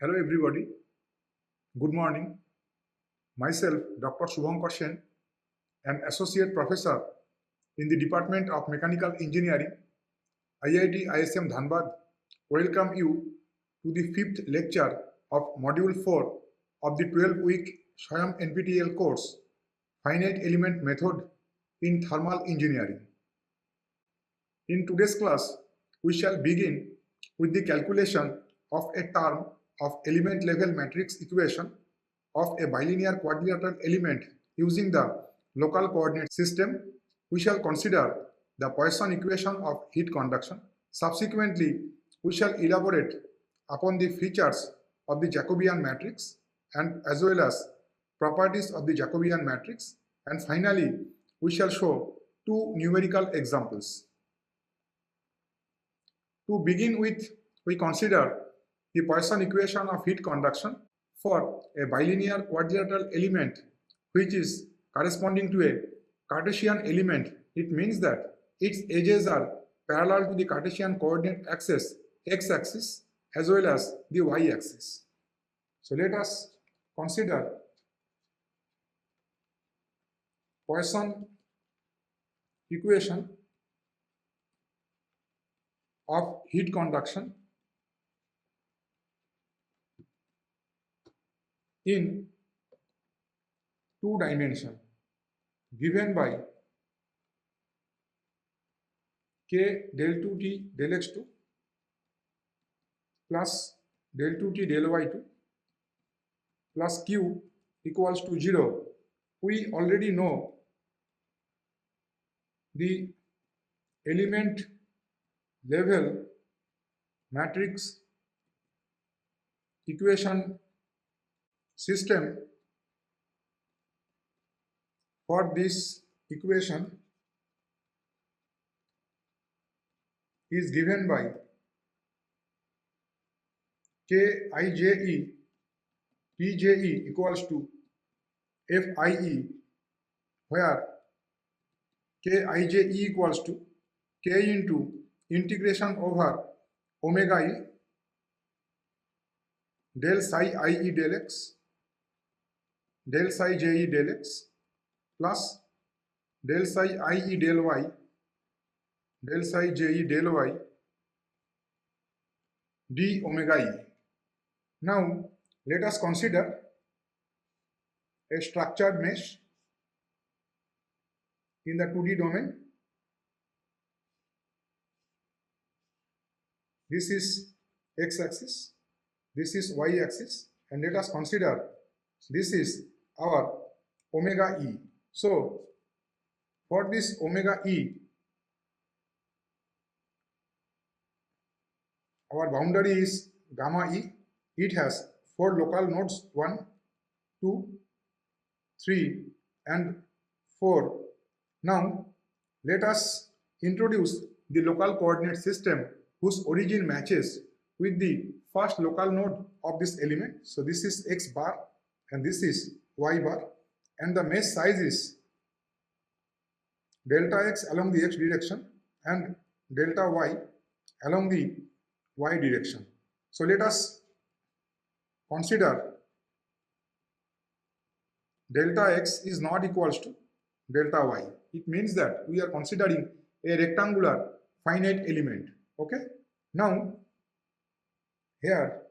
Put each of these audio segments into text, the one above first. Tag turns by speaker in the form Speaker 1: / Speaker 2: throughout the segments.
Speaker 1: Hello everybody, good morning. Myself, Dr. Shubhankar Sen, an associate professor in the Department of Mechanical Engineering, IIT ISM Dhanbad, welcome you to the fifth lecture of Module 4 of the 12-week Swayam NPTEL course, Finite Element Method in Thermal Engineering. In today's class, we shall begin with the calculation of a term of element level matrix equation of a bilinear quadrilateral element using the local coordinate system. We shall consider the Poisson equation of heat conduction. Subsequently, we shall elaborate upon the features of the Jacobian matrix and as well as properties of the Jacobian matrix. And finally, we shall show two numerical examples. To begin with, we consider the Poisson equation of heat conduction for a bilinear quadrilateral element which is corresponding to a Cartesian element. It means that its edges are parallel to the Cartesian coordinate axis, x-axis, as well as the y-axis. So let us consider Poisson equation of heat conduction in two dimension given by k del 2t del x2 plus del 2t del y2 plus q equals to 0. We already know the element level matrix equation system. For this equation is given by Kije Tje equals to Fie, where Kije equals to K into integration over omega e del psi ie del x del psi je del x plus del psi ie del y del psi je del y d omega e. Now let us consider a structured mesh in the 2D domain. This is x-axis, this is y-axis, and let us consider this is our omega e. So for this omega e, our boundary is gamma e. It has 4 local nodes, 1, 2, 3 and 4. Now let us introduce the local coordinate system whose origin matches with the first local node of this element. So this is x bar and this is y bar, and the mesh size is delta x along the x direction and delta y along the y direction. So let us consider delta x is not equals to delta y. It means that we are considering a rectangular finite element. Okay. Now here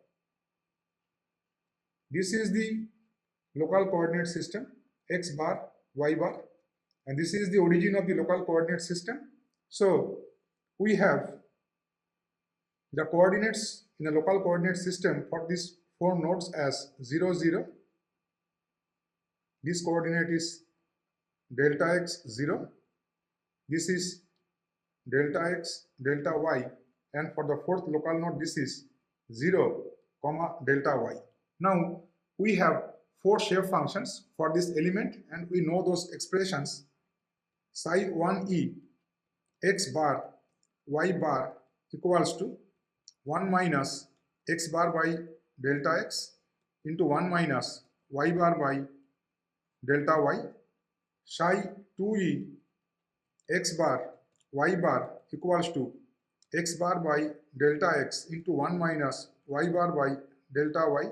Speaker 1: this is the local coordinate system x bar, y bar, and this is the origin of the local coordinate system. So we have the coordinates in a local coordinate system for these 4 nodes as 0, 0. This coordinate is delta x 0. This is delta x, delta y, and for the 4th local node this is 0, delta y. Now we have 4 shape functions for this element and we know those expressions. Psi 1e x bar y bar equals to 1 minus x bar by delta x into 1 minus y bar by delta y. Psi 2e x bar y bar equals to x bar by delta x into 1 minus y bar by delta y,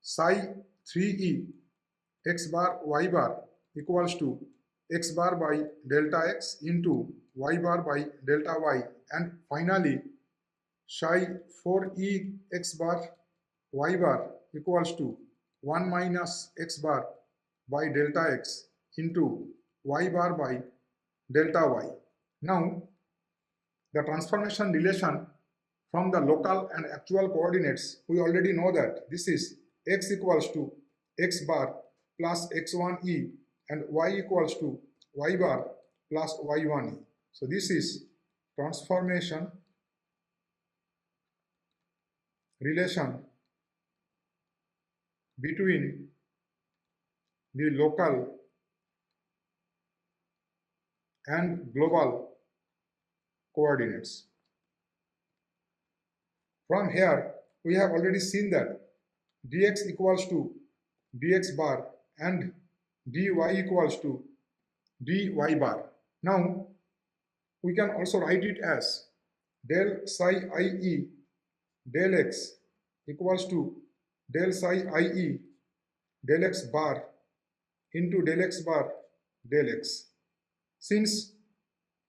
Speaker 1: psi 3e x bar y bar equals to x bar by delta x into y bar by delta y, and finally psi 4e x bar y bar equals to 1 minus x bar by delta x into y bar by delta y. Now, the transformation relation from the local and actual coordinates, we already know that this is x equals to x bar plus x1e and y equals to y bar plus y1e. So this is transformation relation between the local and global coordinates. From here, we have already seen that dx equals to dx bar and dy equals to dy bar. Now, we can also write it as del psi ie del x equals to del psi ie del x bar into del x bar del x. Since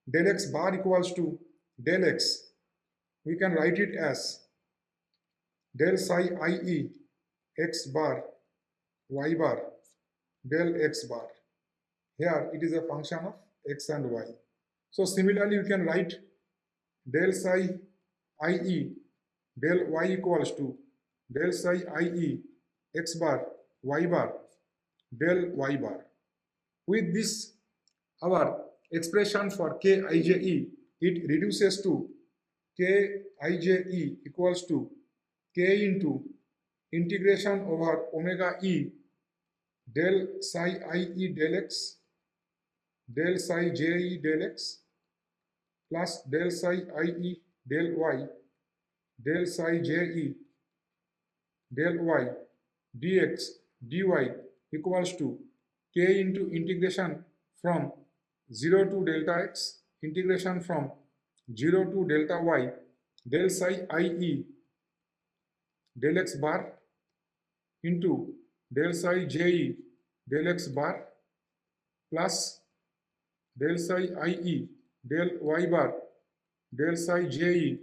Speaker 1: del x bar equals to del x, we can write it as del psi ie x bar y bar del x bar. Here it is a function of x and y. So similarly, we can write del psi ie del y equals to del psi ie x bar y bar del y bar. With this, our expression for kije, it reduces to kije equals to k into integration over omega e del psi ie del x del psi je del x plus del psi ie del y del psi je del y dx dy equals to k into integration from 0 to delta x integration from 0 to delta y del psi ie del x bar into del psi je del x bar plus del psi ie del y bar del psi je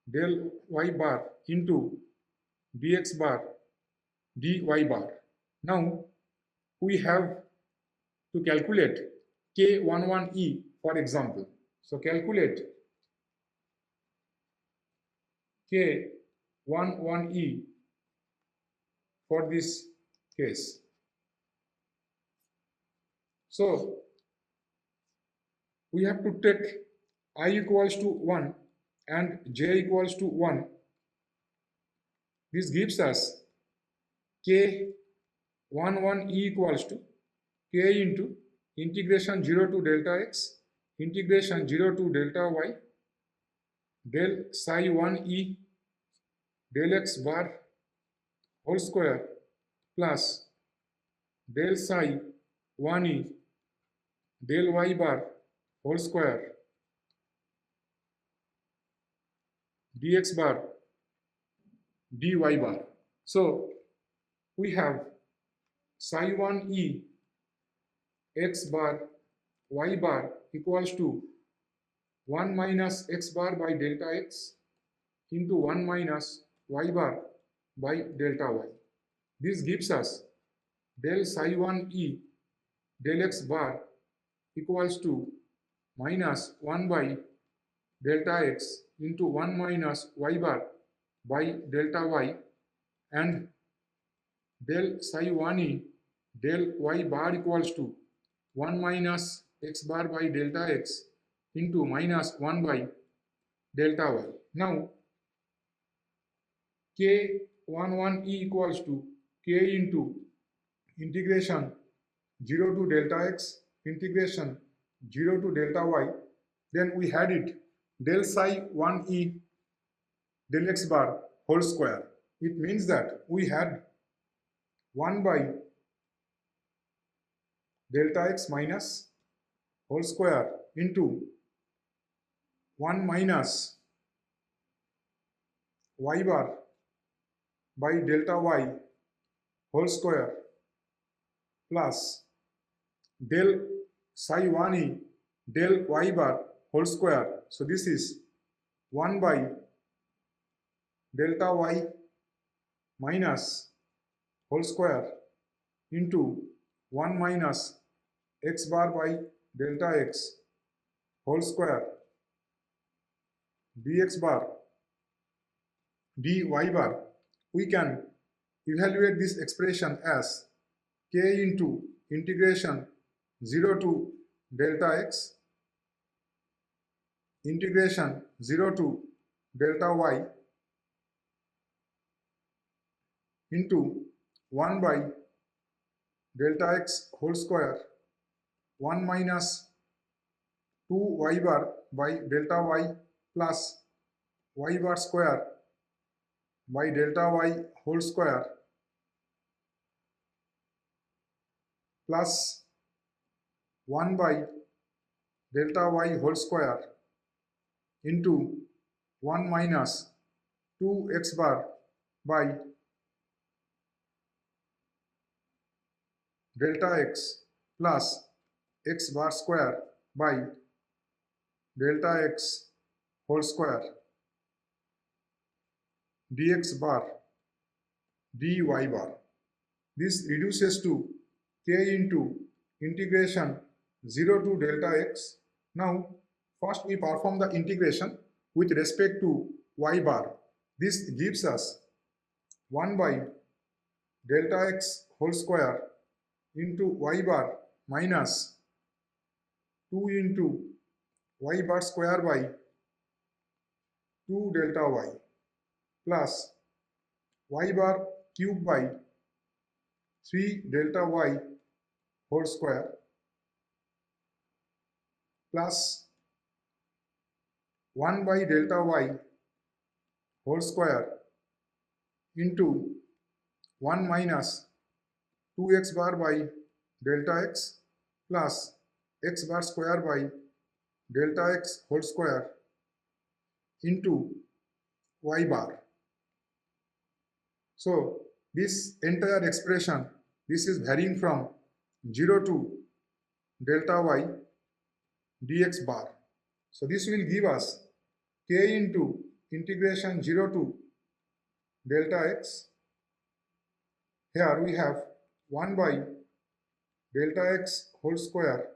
Speaker 1: del y bar into dx bar dy bar. Now we have to calculate k11e, for example. So calculate k11e for this case. So we have to take I equals to 1 and j equals to 1. This gives us k11e equals to k into integration 0 to delta x integration 0 to delta y del psi 1e del x bar whole square plus del psi 1e del y bar whole square dx bar dy bar. So we have psi 1e x bar y bar equals to 1 minus x bar by delta x into 1 minus y bar by delta y. This gives us del psi 1e del x bar equals to minus 1 by delta x into 1 minus y bar by delta y, and del psi 1e del y bar equals to 1 minus x bar by delta x into minus 1 by delta y. Now k11e equals to k into integration 0 to delta x integration 0 to delta y. Then we had it del psi 1e del x bar whole square. It means that we had 1 by delta x minus whole square into 1 minus y bar by delta y whole square plus del psi 1 e del y bar whole square. So this is 1 by delta y minus whole square into 1 minus x bar by delta x whole square dx bar dy bar. We can evaluate this expression as k into integration 0 to delta x integration 0 to delta y into 1 by delta x whole square 1 minus 2y bar by delta y plus y bar square by delta y whole square plus 1 by delta y whole square into 1 minus 2x bar by delta x plus x bar square by delta x whole square dx bar dy bar. This reduces to k into integration 0 to delta x. Now first we perform the integration with respect to y bar. This gives us 1 by delta x whole square into y bar minus 2 into y bar square by 2 delta y plus y bar cube by 3 delta y whole square plus 1 by delta y whole square into 1 minus 2x bar by delta x plus x bar square by delta x whole square into y bar. So this entire expression, this is varying from 0 to delta y dx bar. So this will give us k into integration 0 to delta x. Here we have 1 by delta x whole square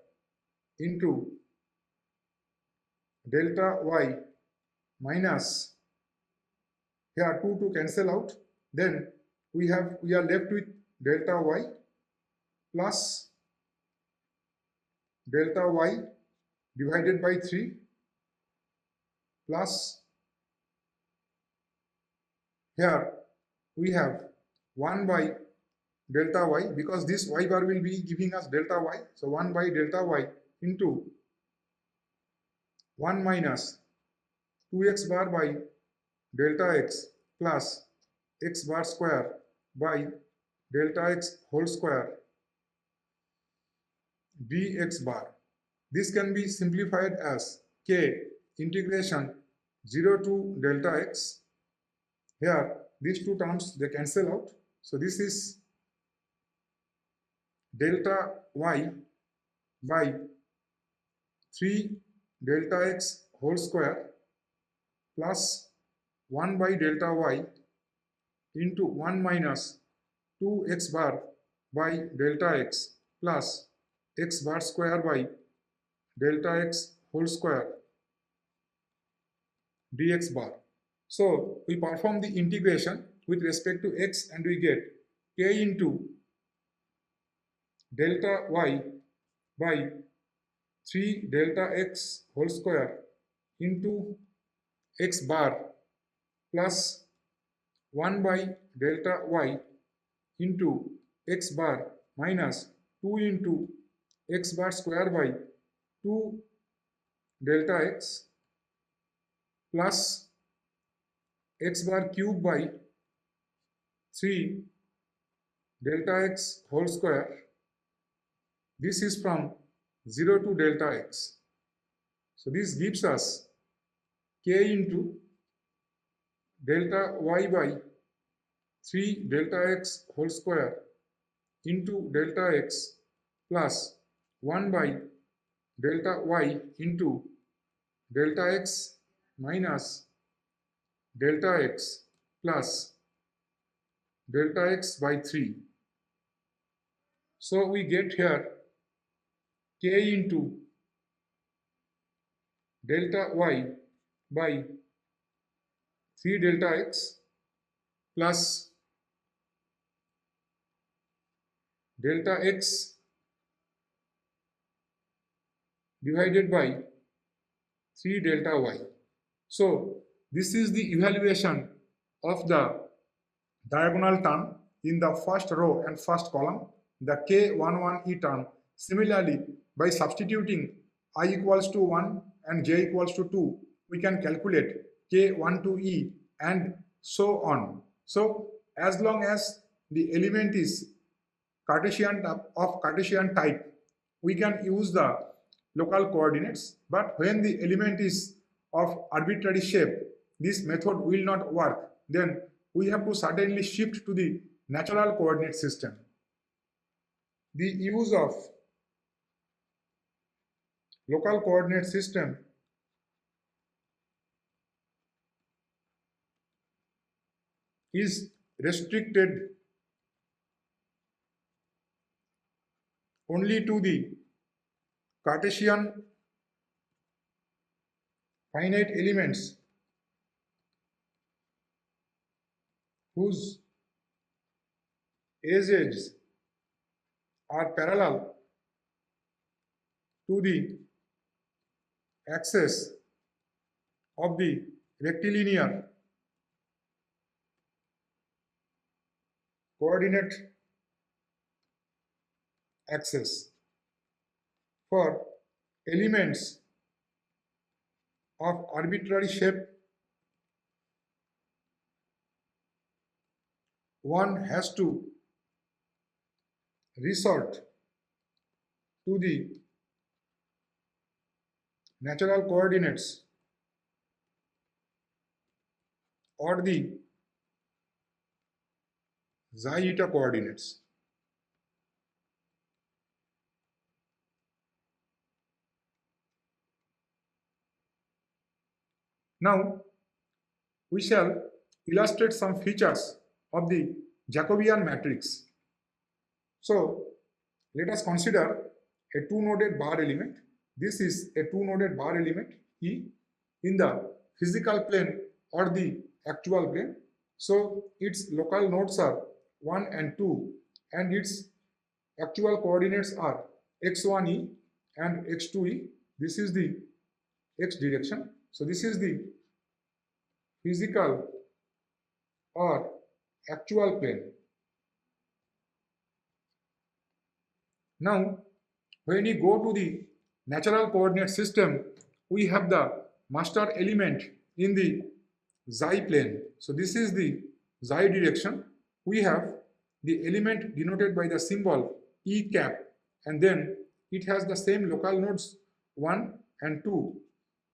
Speaker 1: into delta y minus, here 2 to cancel out, then we are left with delta y plus delta y divided by 3 plus, here we have 1 by delta y, because this y bar will be giving us delta y, so 1 by delta y into 1 minus 2x bar by delta x plus x bar square by delta x whole square dx bar. This can be simplified as k integration 0 to delta x. Here these two terms they cancel out, so this is delta y by 3 delta x whole square plus 1 by delta y into 1 minus 2x bar by delta x plus x bar square by delta x whole square dx bar. So we perform the integration with respect to x and we get k into delta y by 3 delta x whole square into x bar plus 1 by delta y into x bar minus 2 into x bar square by 2 delta x plus x bar cube by 3 delta x whole square. This is from 0 to delta x. So this gives us k into delta y by 3 delta x whole square into delta x plus 1 by delta y into delta x minus delta x plus delta x by 3. So we get here k into delta y by 3 delta x plus delta x divided by 3 delta y. So this is the evaluation of the diagonal term in the first row and first column, the k11e term. Similarly, by substituting I equals to 1 and j equals to 2, we can calculate k12e and so on. So as long as the element is Cartesian of Cartesian type, we can use the local coordinates, but when the element is of arbitrary shape, this method will not work. Then we have to suddenly shift to the natural coordinate system. The use of local coordinate system is restricted only to the Cartesian finite elements whose edges are parallel to the axis of the rectilinear coordinate axis. For elements of arbitrary shape, one has to resort to the natural coordinates or the xy-eta coordinates. Now, we shall illustrate some features of the Jacobian matrix. So, let us consider a two-noded bar element. This is a two-noded bar element E in the physical plane or the actual plane. So, its local nodes are 1 and 2 and its actual coordinates are x1e and x2e. This is the x direction. So, this is the physical or actual plane. Now, when we go to the natural coordinate system, we have the master element in the xy plane. So this is the xy direction. We have the element denoted by the symbol E cap, and then it has the same local nodes 1 and 2.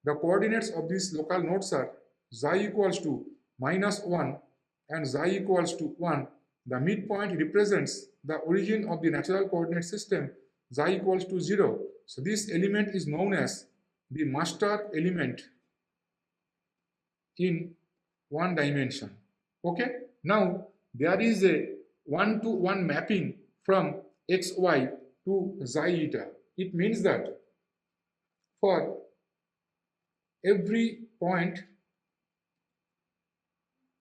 Speaker 1: The coordinates of these local nodes are xy equals to -1 and xy equals to 1. The midpoint represents the origin of the natural coordinate system, xy equals to 0. So this element is known as the master element in one dimension. Okay, now there is a 1-to-1 mapping from xy to xy eta. It means that for every point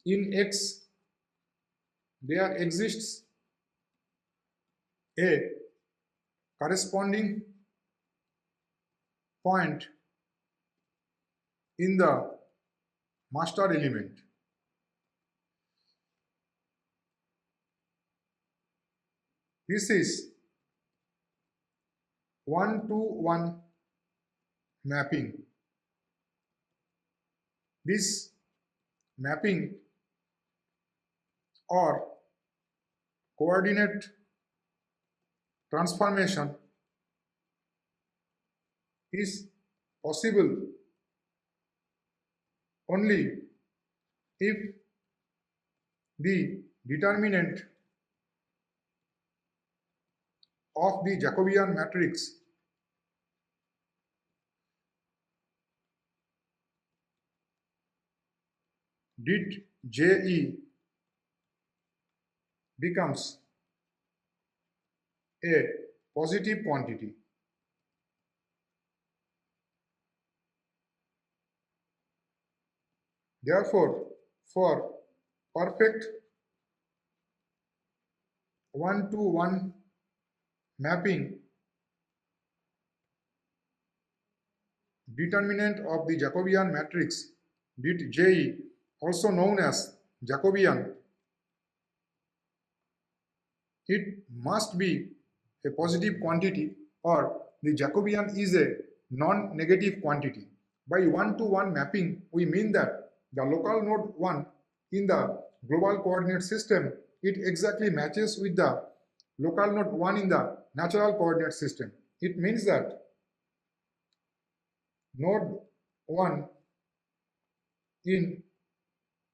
Speaker 1: in x, there exists a corresponding point in the master element. This is 1-to-1 mapping. This mapping or coordinate transformation is possible only if the determinant of the Jacobian matrix dit Je becomes a positive quantity. Therefore, for perfect one-to-one mapping, determinant of the Jacobian matrix dit Je, also known as Jacobian, it must be a positive quantity, or the Jacobian is a non-negative quantity. By one-to-one mapping, we mean that the local node 1 in the global coordinate system, it exactly matches with the local node 1 in the natural coordinate system. It means that node 1 in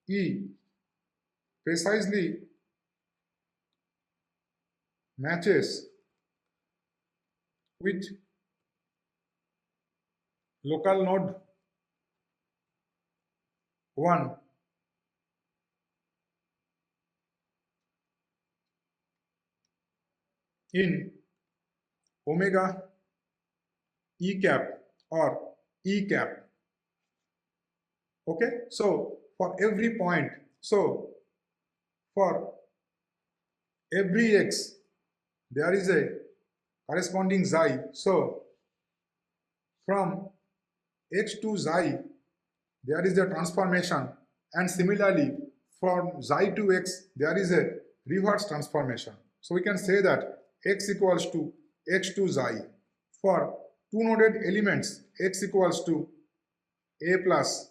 Speaker 1: E precisely matches with local node 1 in omega E cap or E cap. Okay, so for every point, so for every x, there is a corresponding xi. So from x to xi, there is a transformation, and similarly from xi to x, there is a reverse transformation. So we can say that x equals to x to xi. For two noded elements, x equals to a plus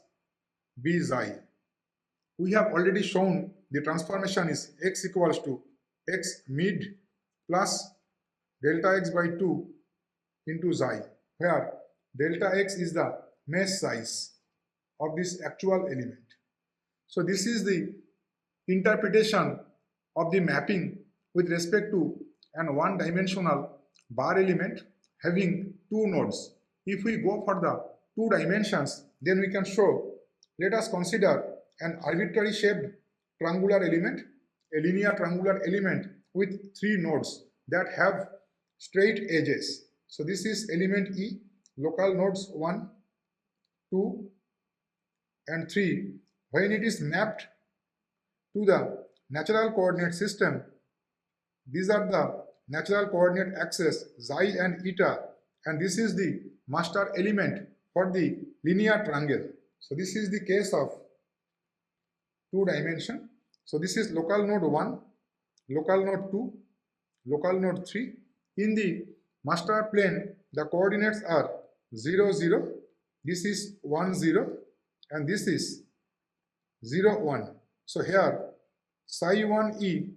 Speaker 1: b xi. We have already shown the transformation is x equals to x mid plus delta x by 2 into xi, where delta x is the mesh size of this actual element. So this is the interpretation of the mapping with respect to an one-dimensional bar element having two nodes. If we go for the two dimensions, then we can show, let us consider an arbitrary shaped triangular element, a linear triangular element with three nodes that have straight edges. So this is element E, local nodes 1, 2, and 3. When it is mapped to the natural coordinate system, these are the natural coordinate axes xi and eta, and this is the master element for the linear triangle. So this is the case of two dimension. So this is local node 1, local node 2, local node 3. In the master plane, the coordinates are 0, 0, this is 1, 0, and this is 0, 1. So here psi 1e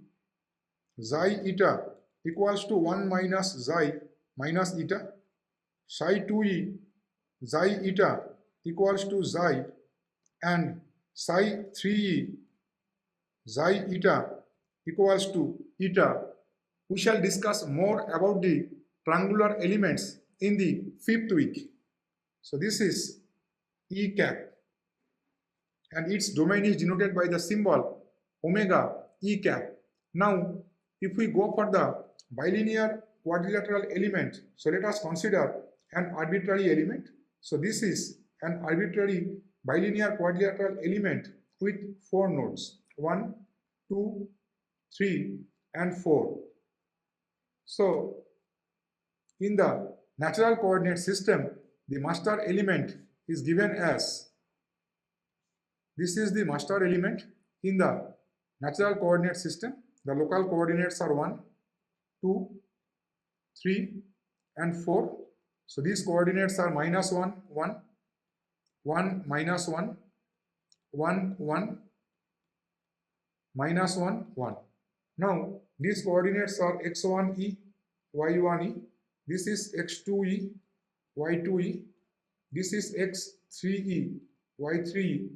Speaker 1: xi eta equals to 1 minus xi minus eta, psi 2e xi eta equals to xi, and psi 3e xi eta equals to eta. We shall discuss more about the triangular elements in the 5th week. So this is E cap, and its domain is denoted by the symbol omega E cap. Now, if we go for the bilinear quadrilateral element, so let us consider an arbitrary element. So this is an arbitrary bilinear quadrilateral element with four nodes, 1, 2, 3, and 4. So in the natural coordinate system, the master element is given as, this is the master element in the natural coordinate system. The local coordinates are 1, 2, 3, and 4. So these coordinates are minus 1, 1, 1, minus 1, 1, 1, minus 1, 1. Now these coordinates are x1e, y1e, this is x2e, y2e, this is x3e, y3e,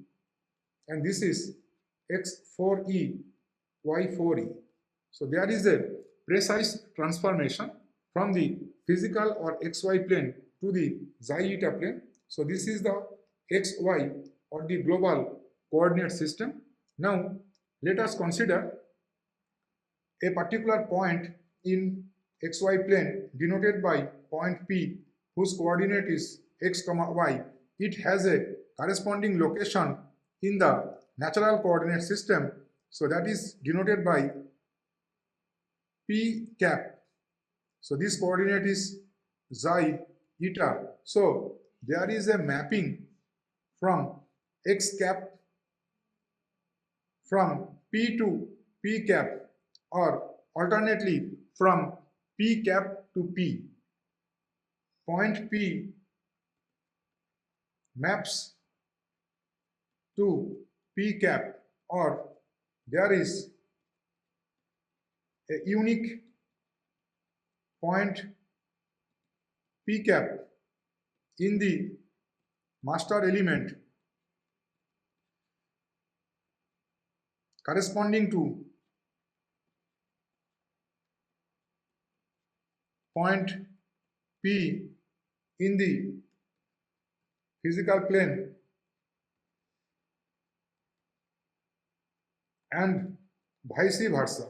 Speaker 1: and this is x4e, y4e. So there is a precise transformation from the physical or xy plane to the xy eta plane. So this is the xy or the global coordinate system. Now let us consider a particular point in xy plane denoted by point P whose coordinate is x comma y. It has a corresponding location in the natural coordinate system, so that is denoted by P cap. So this coordinate is xy eta. So there is a mapping from x cap from P to P cap, or alternately from P cap to P. Point P maps to P cap, or there is a unique point P cap in the master element corresponding to point P in the physical plane and vice versa.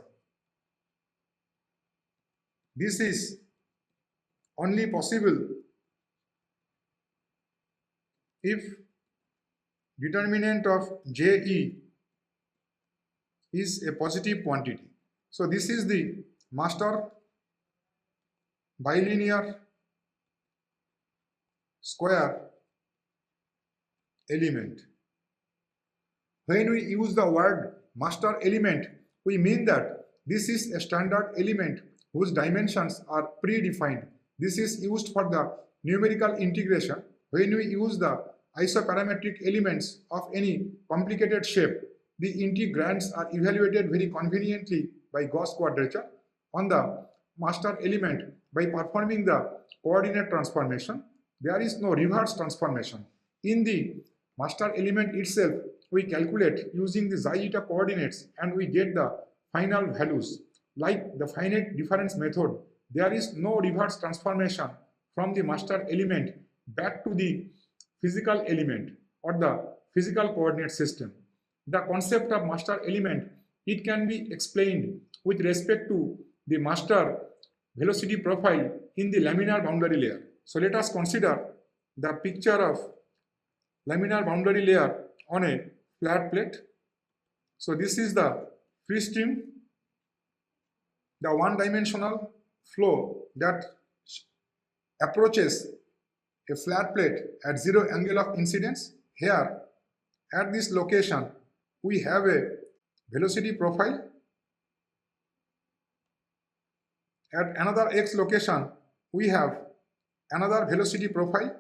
Speaker 1: This is only possible if determinant of Je is a positive quantity. So this is the master bilinear square element. When we use the word master element, we mean that this is a standard element whose dimensions are predefined. This is used for the numerical integration. When we use the isoparametric elements of any complicated shape, the integrands are evaluated very conveniently by Gauss quadrature on the master element by performing the coordinate transformation. There is no reverse transformation. In the master element itself, we calculate using the xy eta coordinates and we get the final values. Like the finite difference method, there is no reverse transformation from the master element back to the physical element or the physical coordinate system. The concept of master element, it can be explained with respect to the master velocity profile in the laminar boundary layer. So let us consider the picture of laminar boundary layer on a flat plate. So this is the free stream, the one-dimensional flow that approaches a flat plate at zero angle of incidence. Here, at this location, we have a velocity profile. At another x location, we have another velocity profile.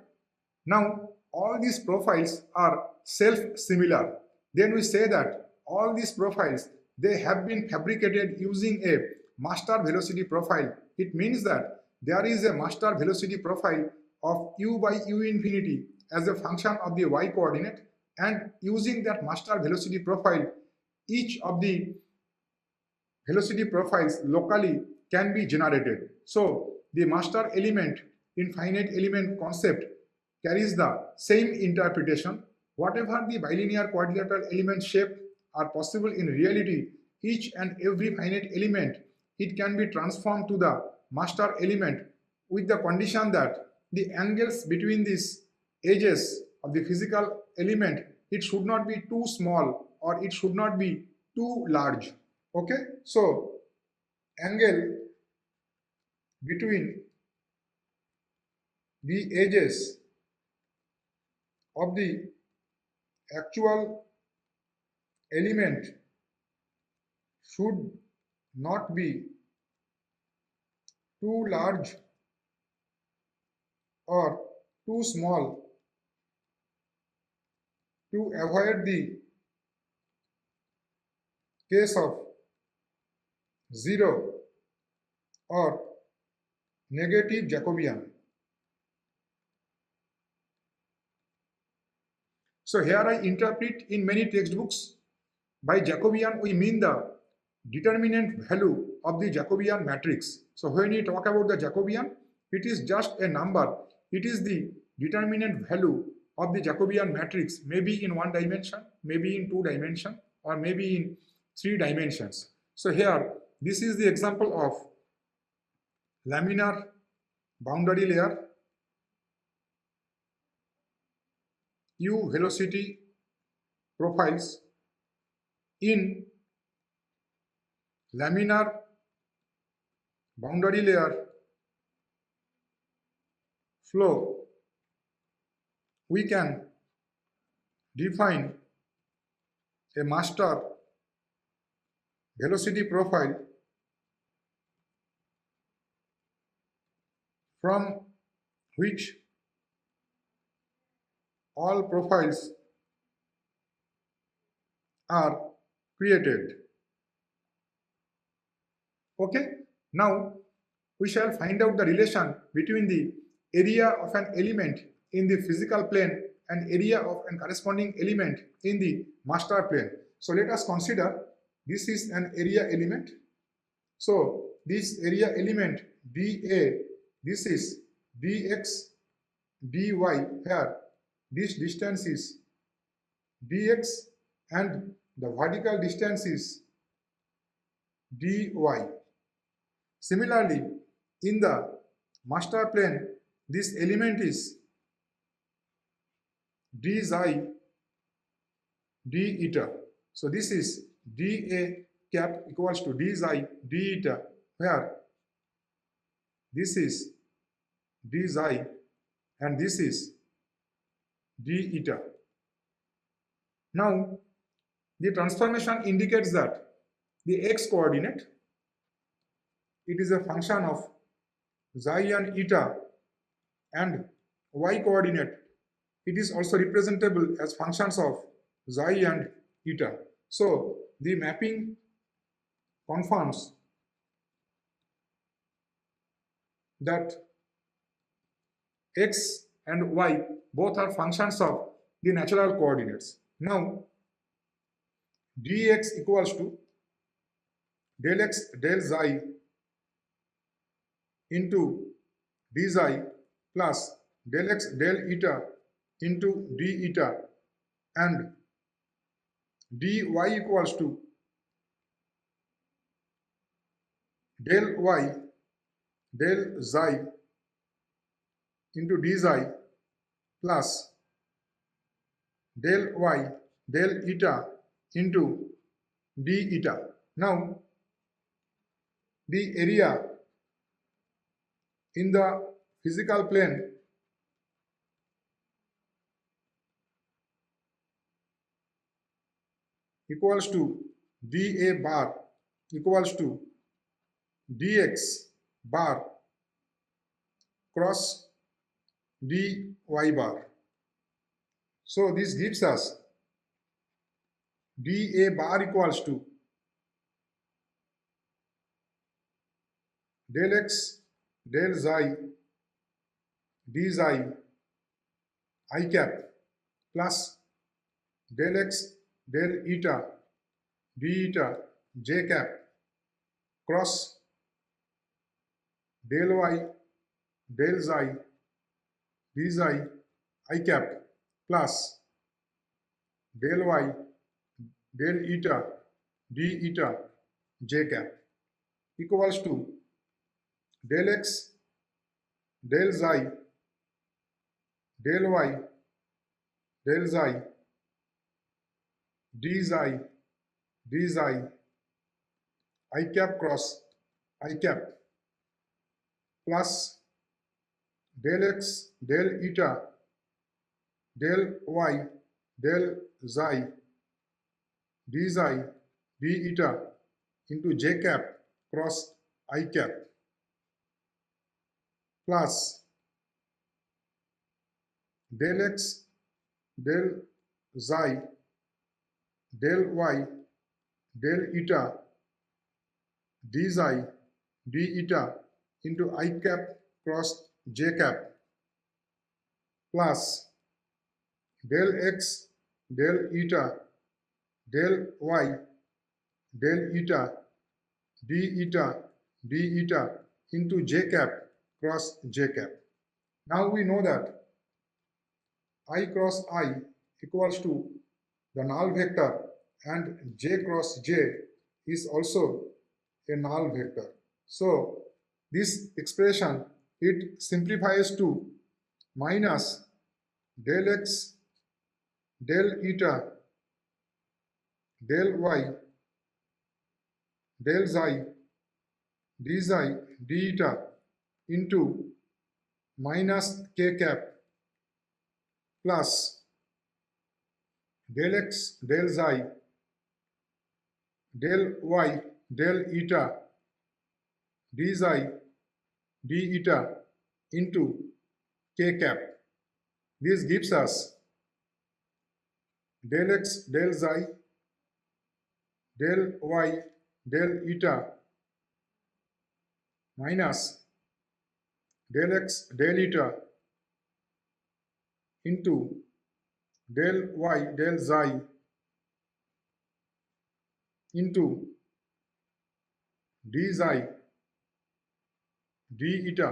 Speaker 1: Now, all these profiles are self-similar. Then we say that all these profiles, they have been fabricated using a master velocity profile. It means that there is a master velocity profile of u by u infinity as a function of the y coordinate, and using that master velocity profile, each of the velocity profiles locally can be generated. So the master element in finite element concept carries the same interpretation. Whatever the bilinear quadrilateral element shape are possible in reality, each and every finite element, it can be transformed to the master element with the condition that the angles between these edges of the physical element, it should not be too small or it should not be too large. Okay, so angle between the edges of the actual element should not be too large or too small to avoid the case of zero or negative Jacobian. So here I interpret in many textbooks, by Jacobian we mean the determinant value of the Jacobian matrix. So when we talk about the Jacobian, it is just a number. It is the determinant value of the Jacobian matrix, maybe in one dimension, maybe in two dimension, or maybe in three dimensions. So here, this is the example of laminar boundary layer, U velocity profiles in laminar boundary layer flow. We can define a master velocity profile from which all profiles are created. Okay, now we shall find out the relation between the area of an element in the physical plane and area of an corresponding element in the master plane. So let us consider this is an area element. So this area element dA, this is dx, dy, here this distance is dx and the vertical distance is dy. Similarly, in the master plane, this element is d xi d eta. So this is dA cap equals to d xi d eta, where this is d xi and this is d eta. Now, the transformation indicates that the x coordinate, it is a function of xi and eta, and y coordinate, it is also representable as functions of xi and eta. So the mapping confirms that x and y both are functions of the natural coordinates. Now dx equals to del x del xi into d xi plus del x del eta into d eta, and dy equals to del y del xi into d xi plus del y del eta into d eta. Now the area in the physical plane equals to dA bar equals to dx bar cross dy bar. So this gives us dA bar equals to del x del xi d xi I cap plus del x del eta d eta j cap cross del y del xi d xi I cap plus del y del eta d eta j cap equals to del x del xi del y del xi d xi d xi I cap cross I cap plus del x del eta del y del xi d xi d eta into j cap cross I cap plus del x del xi del y del eta d xi d eta into I cap cross j cap plus del x del eta del y del eta d eta into j cap cross j cap. Now we know that I cross I equals to the null vector and j cross j is also a null vector. So this expression, it simplifies to minus del x del eta del y del xi d xi d eta into minus k cap plus del x del xi del y del eta d xi d eta into k cap. This gives us del x del xi del y del eta minus del x del eta into del y del xi into d xi d eta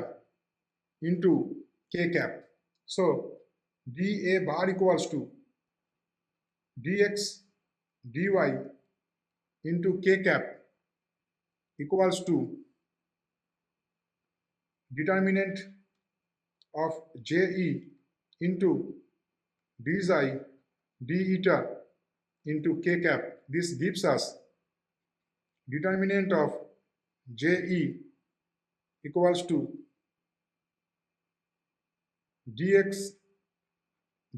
Speaker 1: into k cap. So dA bar equals to dx dy into k cap equals to determinant of je into d xi d eta into k cap. This gives us determinant of je equals to dx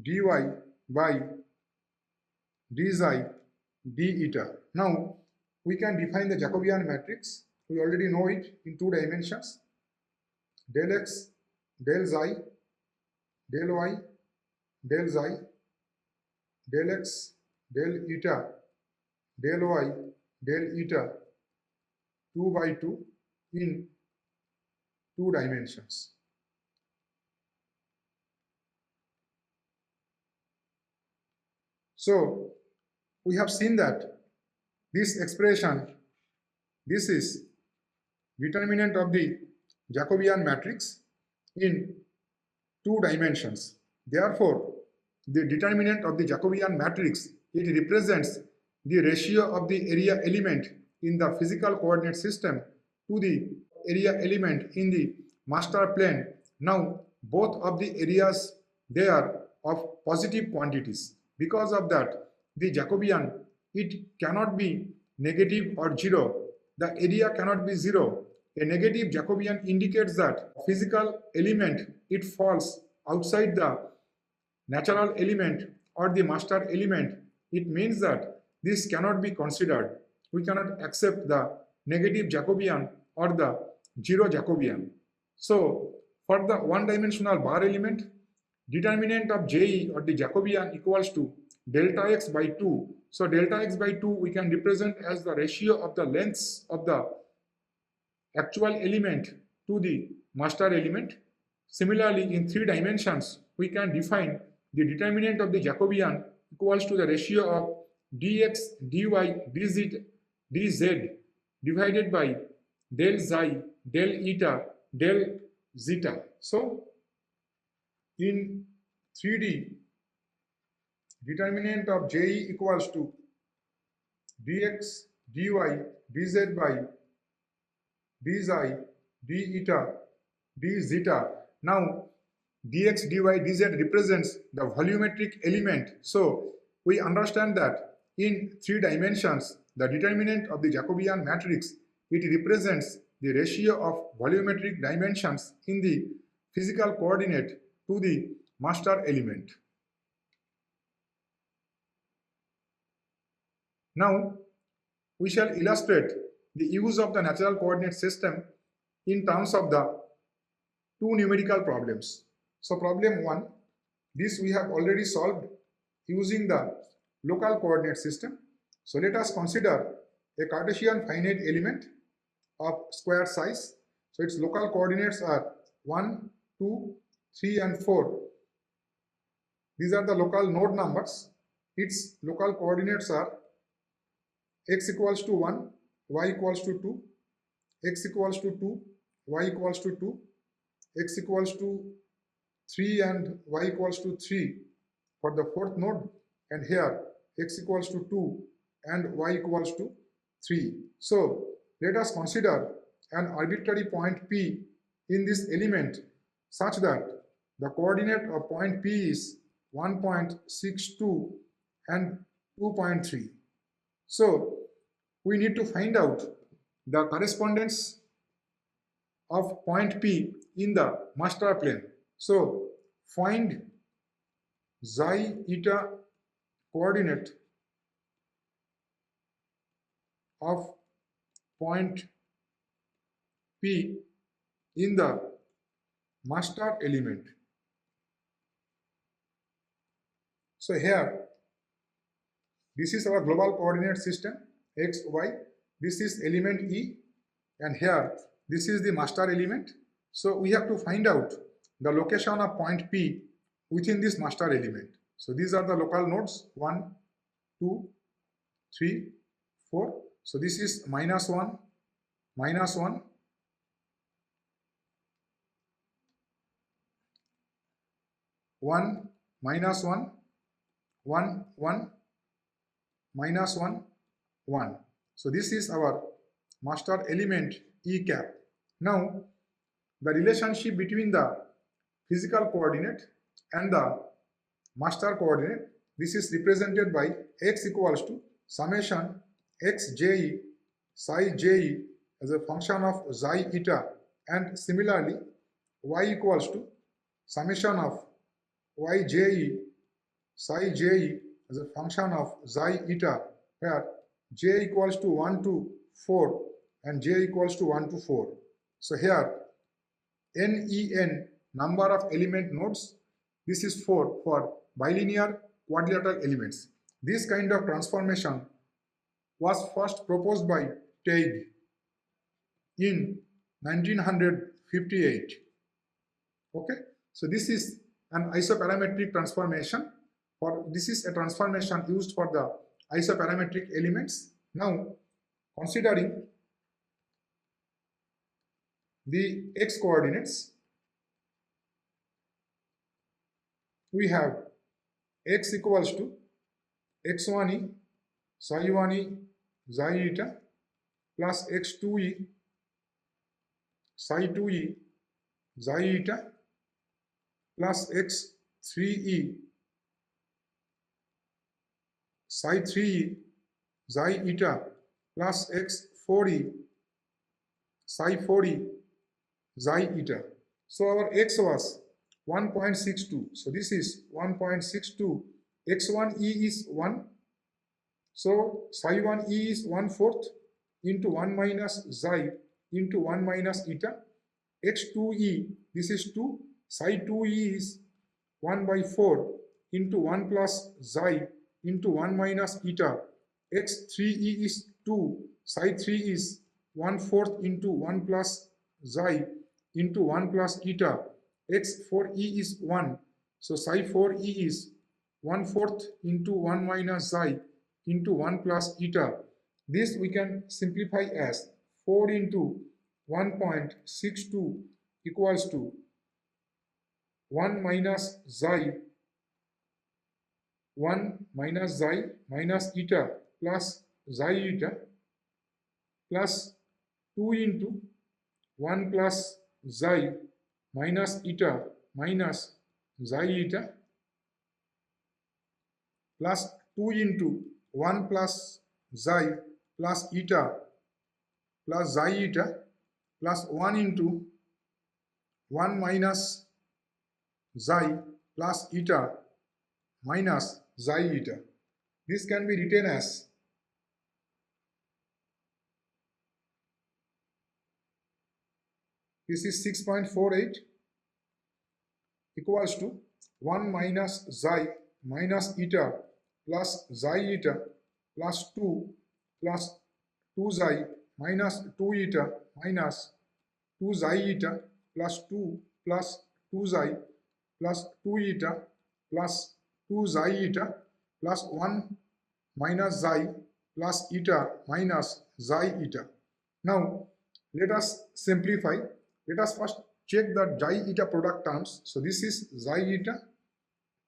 Speaker 1: dy by d xi d eta. Now we can define the Jacobian matrix. We already know it in two dimensions. Del x del xi del y del xi del x del eta del y del eta 2 by 2 in two dimensions. So we have seen that this expression, this is determinant of the Jacobian matrix in two dimensions. Therefore, the determinant of the Jacobian matrix, it represents the ratio of the area element in the physical coordinate system to the area element in the master plane. Now both of the areas, they are of positive quantities. Because of that, the Jacobian, it cannot be negative or zero. The area cannot be zero. A negative Jacobian indicates that physical element, it falls outside the natural element or the master element. It means that this cannot be considered. We cannot accept the negative Jacobian or the zero Jacobian. So for the one-dimensional bar element, determinant of Je or the Jacobian equals to delta x by 2. So delta x by 2 we can represent as the ratio of the lengths of the actual element to the master element. Similarly, in three dimensions, we can define the determinant of the Jacobian equals to the ratio of dx, dy, dz divided by del xi, del eta, del zeta. So in 3D, determinant of Je equals to dx, dy, dz by d xi, d eta, d zeta. Now dx, dy, dz represents the volumetric element. So we understand that in three dimensions, the determinant of the Jacobian matrix, it represents the ratio of volumetric dimensions in the physical coordinate to the master element. Now we shall illustrate the use of the natural coordinate system in terms of the two numerical problems. So problem 1, this we have already solved using the local coordinate system. So let us consider a Cartesian finite element of square size. So its local coordinates are 1, 2, 3 and 4. These are the local node numbers. Its local coordinates are x equals to 1, y equals to 2, x equals to 2, y equals to 2, x equals to 3 and y equals to 3 for the fourth node, and here x equals to 2 and y equals to 3. So let us consider an arbitrary point P in this element such that the coordinate of point P is 1.62 and 2.3. So we need to find out the correspondence of point P in the master plane. So find xi eta coordinate of point P in the master element. So here, this is our global coordinate system, x, y. This is element E, and here, this is the master element. So we have to find out the location of point P within this master element. So these are the local nodes, 1, 2, 3, 4. So this is -1, -1, 1, -1, 1, 1, -1, 1. So this is our master element E cap. Now, the relationship between the physical coordinate and the master coordinate, this is represented by x equals to summation xje psi je as a function of xi eta, and similarly y equals to summation of yje psi je as a function of xi eta, where j equals to 1 to 4 and j equals to 1 to 4. So here nen number of element nodes, this is 4 for bilinear quadrilateral elements. This kind of transformation was first proposed by Teig in 1958. Okay, so this is an isoparametric transformation. This is a transformation used for the isoparametric elements. Now, considering the x coordinates, we have x equals to x1e psi 1e xi eta plus x2e psi 2e xi eta plus x3e psi 3e xi eta plus x4e psi 4e xi eta. So our x was 1.62. So this is 1.62. x1e is 1. So psi 1e is 1/4 into 1 minus xi into 1 minus eta. x2e, this is 2. Psi 2e is 1/4 into 1 plus xi into 1 minus eta. x3e is 2. Psi 3 is 1/4 into 1 plus xi into 1 plus eta. x4e is 1. So psi 4e is 1/4 into 1 minus xi into 1 plus eta. This we can simplify as 4 into 1.62 equals to 1 minus xi, 1 minus xi minus eta plus xi eta plus 2 into 1 plus xi minus eta minus xi eta plus 2 into 1 plus xi plus eta plus xi eta plus 1 into 1 minus xi plus eta minus xi eta. This can be written as this is 6.48 equals to 1 minus xi minus eta plus xi eta plus 2 plus 2 xi minus 2 eta minus 2 xi eta plus 2 plus 2 xi plus 2 eta plus 2 xi eta plus 1 minus xi plus eta minus xi eta. Now Let us simplify. Let us first check the xi eta product terms. So this is xi eta,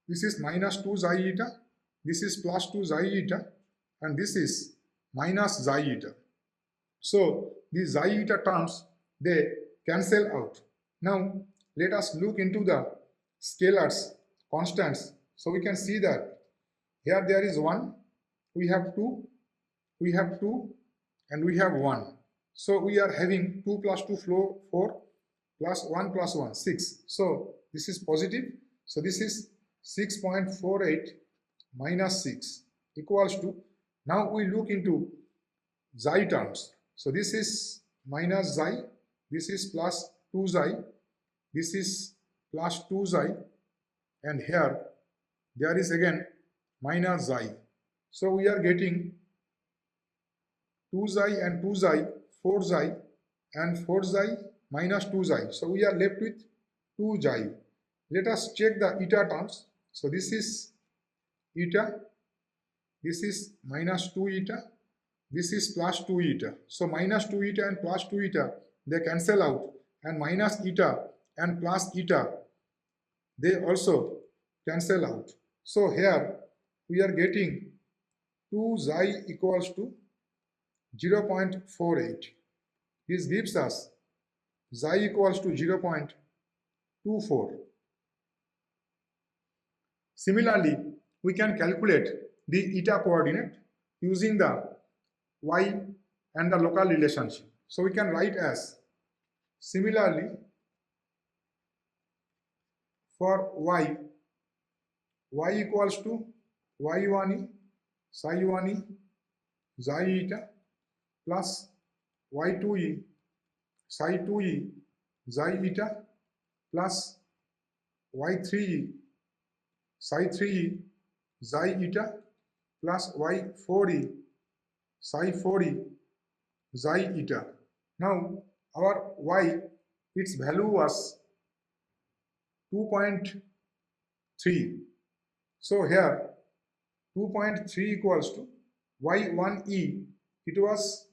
Speaker 1: this is minus 2 xi eta, this is plus 2 xi eta, and this is minus xi eta. So these xi eta terms, they cancel out. Now let us look into the scalars, constants. So we can see that here there is 1, we have 2, we have 2, and we have 1. So we are having 2 plus 2 4 plus 1 6. So this is positive. So this is 6.48 minus 6 equals to, now we look into xi terms. So this is minus xi, this is plus 2 xi, this is plus 2 xi, and here there is again minus xi. So we are getting 2 xi and 2 xi, 4 xi, and 4 xi minus 2 xi. So we are left with 2 xi. Let us check the eta terms. So this is eta, this is minus 2 eta, this is plus 2 eta. So minus 2 eta and plus 2 eta, they cancel out, and minus eta and plus eta, they also cancel out. So here we are getting 2 xi equals to 0.48. This gives us xi equals to 0.24. Similarly, we can calculate the eta coordinate using the y and the local relationship. So we can write as, similarly, for y equals to y1e psi 1e xi eta plus y2e psi 2e xi eta plus y3e psi 3e xi eta plus y4e psi 4e xi eta. Now our y, its value was 2.3. So here 2.3 equals to y1e, it was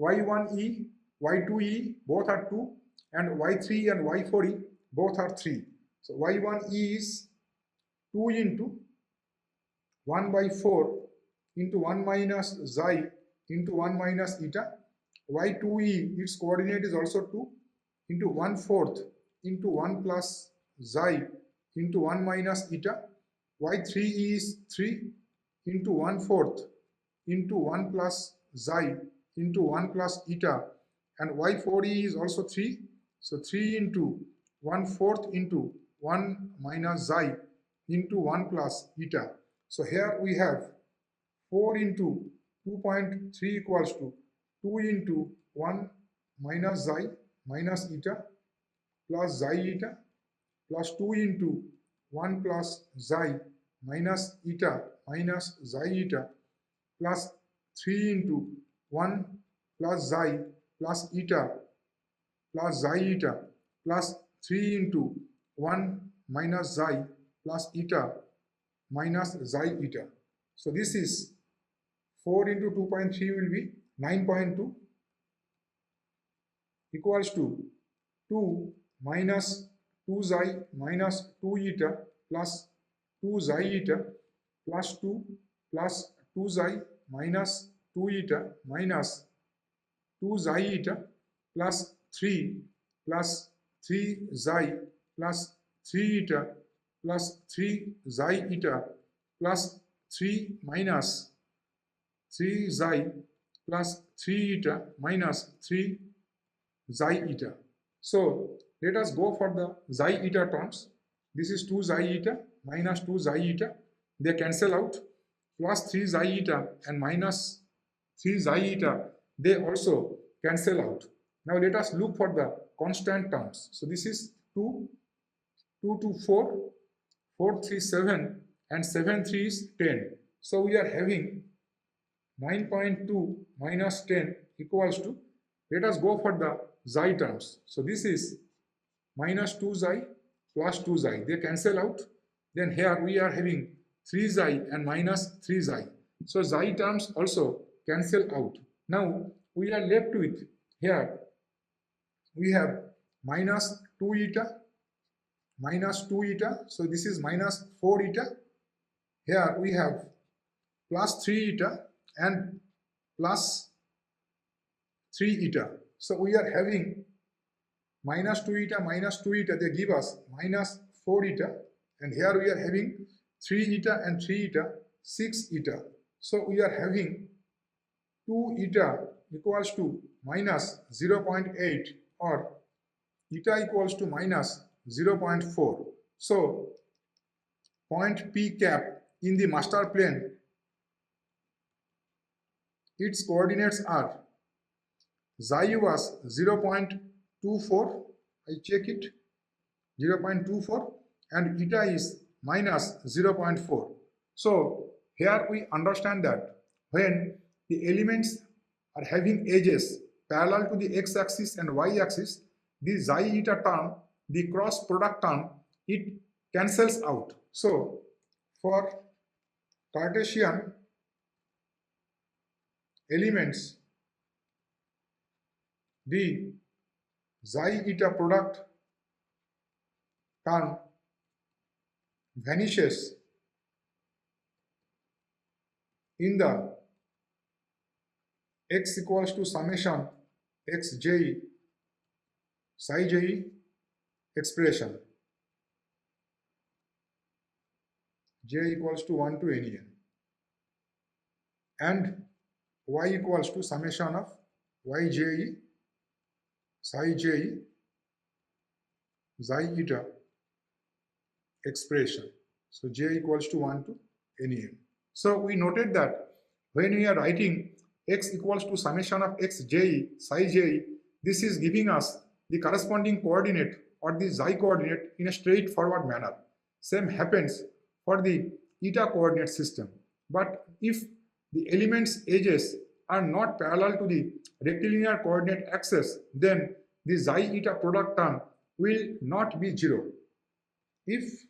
Speaker 1: y1e, y2e, both are 2, and y3 and y4e, both are 3. So y1e is 2 into 1 by 4 into 1 minus xi into 1 minus eta. y2e, its coordinate is also 2 into 1/4 into 1 plus xi into 1 minus eta. y3e is 3 into 1/4 into 1 plus xi into 1 plus eta, and y4e is also 3. So 3 into 1/4 into 1 minus xi into 1 plus eta. So here we have 4 into 2.3 equals to 2 into 1 minus xi minus eta plus xi eta plus 2 into 1 plus xi minus eta minus xi eta plus 3 into 1 plus xi plus eta plus xi eta plus 3 into 1 minus xi plus eta minus xi eta. So this is 4 into 2.3 will be 9.2 equals to 2 minus 2 xi minus 2 eta plus 2 xi eta plus 2 plus 2 xi minus 2 eta minus 2 xi eta plus 3 plus 3 xi plus 3 eta plus 3 xi eta plus 3 minus 3 xi plus 3 eta minus 3 xi eta. So let us go for the xi eta terms. This is 2 xi eta minus 2 xi eta. They cancel out. Plus 3 xi eta and minus 3 xi eta, they also cancel out. Now let us look for the constant terms. So this is 2, 2 to 4, 4 3 7, and 7 3 is 10. So we are having 9.2 minus 10 equals to, let us go for the xi terms. So this is minus 2 xi plus 2 xi. They cancel out. Then here we are having 3 xi and minus 3 xi. So xi terms also cancel out. Now we are left with here we have minus 2 eta, minus 2 eta, so this is minus 4 eta. Here we have plus 3 eta and plus 3 eta. So we are having minus 2 eta, they give us minus 4 eta, and here we are having 3 eta and 3 eta, 6 eta. So we are having 2 eta equals to minus 0.8 or eta equals to minus 0.4. So point P cap in the master plane, its coordinates are xi was 0.24, I check it, 0.24, and eta is minus 0.4. So here we understand that when the elements are having edges parallel to the x-axis and y-axis, the xi eta term, the cross product term, it cancels out. So for Cartesian elements, the xi eta product term vanishes in the x equals to summation xj psi j expression, j equals to 1 to nen, and y equals to summation of yj psi j xi eta expression. So j equals to 1 to nen. So we noted that when we are writing x equals to summation of xj psi j, this is giving us the corresponding coordinate or the xi coordinate in a straightforward manner. Same happens for the eta coordinate system. But if the elements' edges are not parallel to the rectilinear coordinate axis, then the xi eta product term will not be 0. If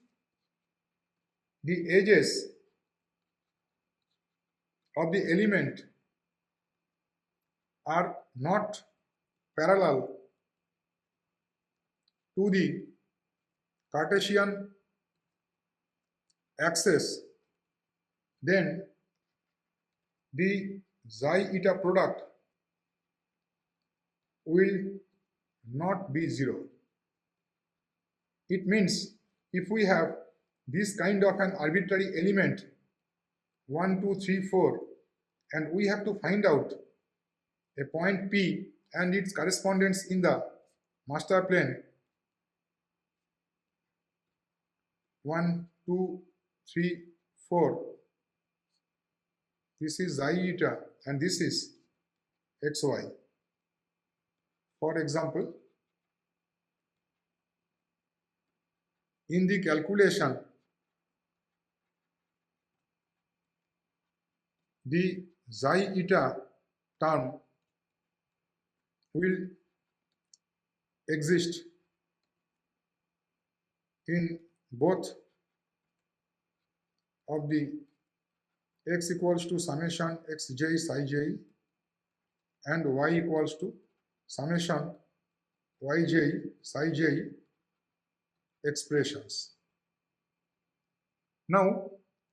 Speaker 1: the edges of the element are not parallel to the Cartesian axis, then the xi eta product will not be 0. It means if we have this kind of an arbitrary element 1, 2, 3, 4, and we have to find out a point P and its correspondence in the master plane 1, 2, 3, 4. This is xi eta and this is xy. For example, in the calculation, the xi eta term will exist in both of the x equals to summation xj psi j and y equals to summation yj psi j expressions. Now,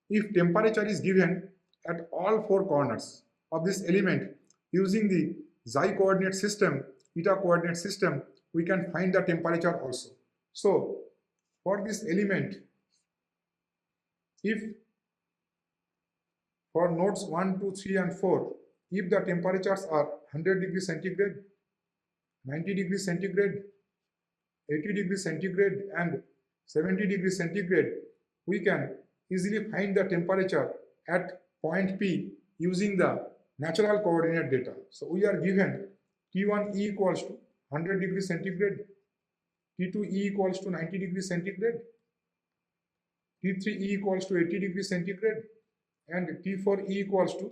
Speaker 1: if temperature is given at all 4 corners of this element using the xi coordinate system, eta coordinate system, we can find the temperature also. So, for this element, if for nodes 1, 2, 3 and 4, if the temperatures are 100 degrees centigrade, 90 degrees centigrade, 80 degrees centigrade and 70 degrees centigrade, we can easily find the temperature at point P using the natural coordinate data. So we are given T1 E equals to 100 degrees centigrade, T2 E equals to 90 degrees centigrade, T3 E equals to 80 degrees centigrade, and T4 E equals to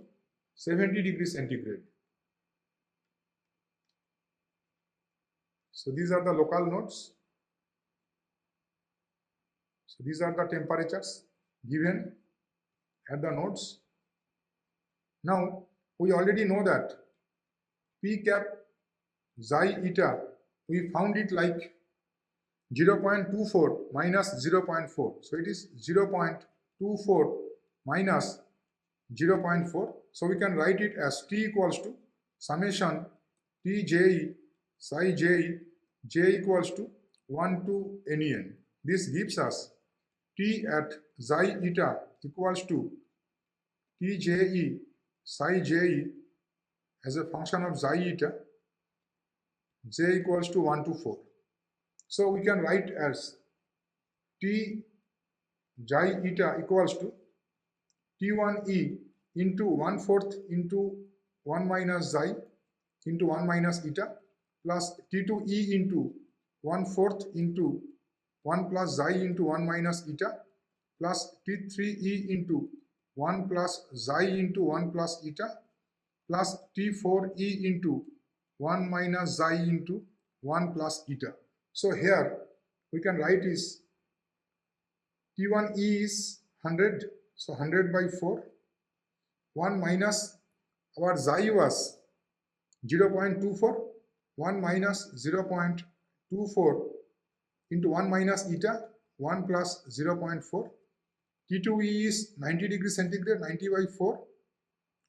Speaker 1: 70 degrees centigrade. So these are the local nodes. So these are the temperatures given at the nodes. Now we already know that p cap xi eta, we found it like 0.24 minus 0.4. So it is 0.24 minus 0.4. So we can write it as t equals to summation tje psi je j equals to 1 to nen. This gives us t at xi eta equals to tje psi je as a function of xi eta, j equals to 1 to 4. So we can write as t xi eta equals to t1e into 1/4 into 1 minus xi into 1 minus eta plus t2e into 1/4 into 1 plus xi into 1 minus eta plus t3e into 1 plus xi into 1 plus eta plus t4e into 1 minus xi into 1 plus eta. So here we can write is t1e is 100, so 100 by 4, 1 minus our xi was 0.24, 1 minus 0.24 into 1 minus eta, 1 plus 0.4, t2e is 90 degrees centigrade, 90 by 4,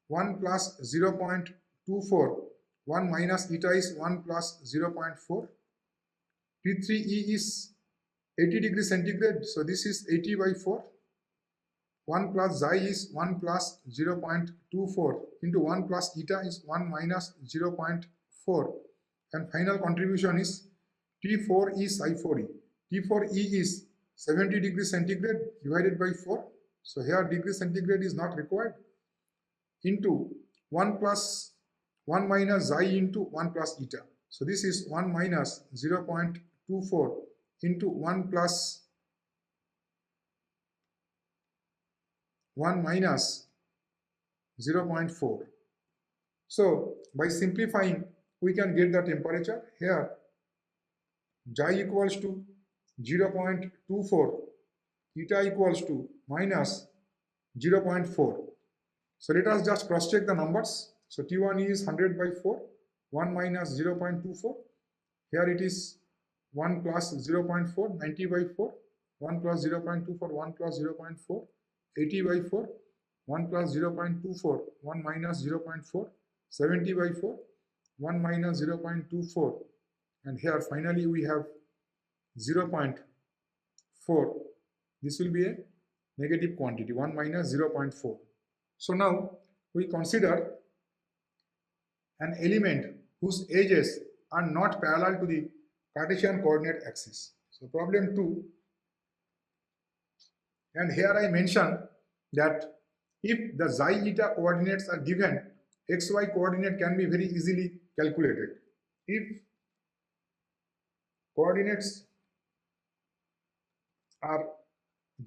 Speaker 1: 1 plus 0.24, 1 minus eta is 1 plus 0.4, T3E is 80 degrees centigrade, so this is 80 by 4. 1 plus xi is 1 plus 0.24 into 1 plus eta is 1 minus 0.4, and final contribution is T4E psi 4e. T4E is 70 degrees centigrade divided by 4, so here degree centigrade is not required, into 1 plus 1 minus xi into 1 plus eta. So this is 1 minus 0.24 into 1 plus 1 minus 0.4. So by simplifying, we can get the temperature. Here xi equals to 0.24, eta equals to minus 0.4. So let us just cross check the numbers. So T1 is 100 by 4, 1 minus 0.24. Here it is 1 plus 0.4, 90 by 4, 1 plus 0.24, 1 plus 0.4, 80 by 4, 1 plus 0.24, 1 minus 0.4, 70 by 4, 1 minus 0.24, and here finally we have 0.4. This will be a negative quantity, 1 minus 0.4. So now we consider an element whose edges are not parallel to the Cartesian coordinate axis. So problem 2, and here I mention that if the xi eta coordinates are given, xy coordinate can be very easily calculated. If coordinates are